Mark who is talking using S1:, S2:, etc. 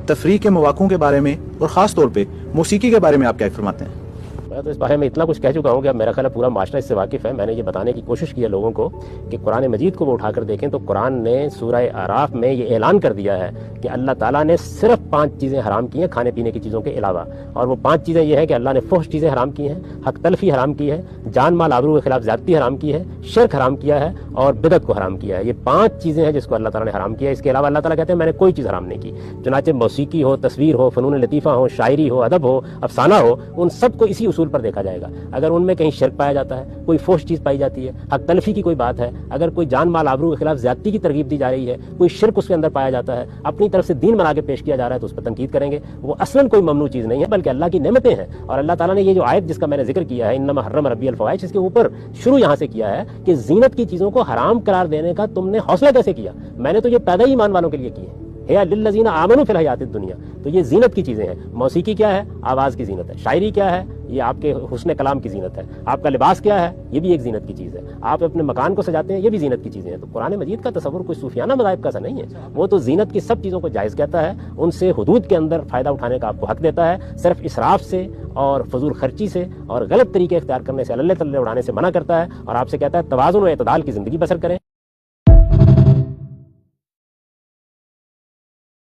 S1: تفریح کے مواقعوں کے بارے میں اور خاص طور پہ موسیقی کے بارے میں آپ کیا فرماتے ہیں؟
S2: میں تو اس بارے میں اتنا کچھ کہہ چکا ہوں کہ اب میرا خیال ہے پورا معاشرہ اس سے واقف ہے. میں نے یہ بتانے کی کوشش کی ہے لوگوں کو کہ قرآن مجید کو وہ اٹھا کر دیکھیں تو قرآن نے سورہ اعراف میں یہ اعلان کر دیا ہے کہ اللہ تعالیٰ نے صرف 5 چیزیں حرام کی ہیں کھانے پینے کی چیزوں کے علاوہ. اور وہ 5 چیزیں یہ ہیں کہ اللہ نے فحش چیزیں حرام کی ہیں, حق تلفی حرام کی ہے, جان مال آبرو کے خلاف زیادتی حرام کی ہے, شرک حرام کیا ہے اور بدعت کو حرام کیا ہے. یہ 5 چیزیں ہیں جس کو اللہ تعالیٰ نے حرام کیا ہے. اس کے علاوہ اللہ تعالیٰ کہتے ہیں میں نے کوئی چیز حرام نہیں کی. چنانچہ موسیقی ہو, تصویر ہو, فنون لطیفہ ہو, شاعری ہو, ادب ہو, افسانہ ہو, ان سب کو اسی اصول پر دیکھا جائے گا. اگر ان میں کہیں شرک پایا جاتا ہے, کوئی فحش چیز پائی جاتی ہے, حق تلفی کی کوئی بات ہے, اگر کوئی جان مال آبرو کے خلاف زیادتی کی ترغیب دی جا رہی ہے, کوئی شرک اس کے اندر پایا جاتا ہے, اپنی طرف سے دین بنا کے پیش کیا جا رہا ہے تو اس پر تنقید کریں گے. وہ اصلاً کوئی ممنوع چیز نہیں ہے بلکہ اللہ کی نعمتیں ہیں. اور اللہ تعالیٰ نے یہ جو آیت جس کا میں نے ذکر کیا ہے انما حرم ربی الفواحش, اس کے اوپر شروع یہاں سے کیا ہے کہ زینت کی چیزوں کو حرام قرار دینے کا تم نے حوصلہ کیسے کیا. میں نے تو یہ پیدا ہی ایمان والوں کے لیے کی ہے, ہے للذین آمنوا فی الحیات الدنیا. تو یہ زینت کی چیزیں ہیں. موسیقی کیا ہے؟ آواز کی زینت ہے. شاعری کیا ہے؟ یہ آپ کے حسن کلام کی زینت ہے. آپ کا لباس کیا ہے؟ یہ بھی ایک زینت کی چیز ہے. آپ اپنے مکان کو سجاتے ہیں, یہ بھی زینت کی چیزیں ہیں. تو قرآن مجید کا تصور کوئی صوفیانہ مذاہب کا ایسا نہیں ہے. وہ تو زینت کی سب چیزوں کو جائز کہتا ہے, ان سے حدود کے اندر فائدہ اٹھانے کا آپ کو حق دیتا ہے. صرف اسراف سے اور فضول خرچی سے اور غلط طریقے اختیار کرنے سے, اللہ تلے اڑانے سے منع کرتا ہے, اور آپ سے کہتا ہے توازن و اعتدال کی زندگی بسر کریں.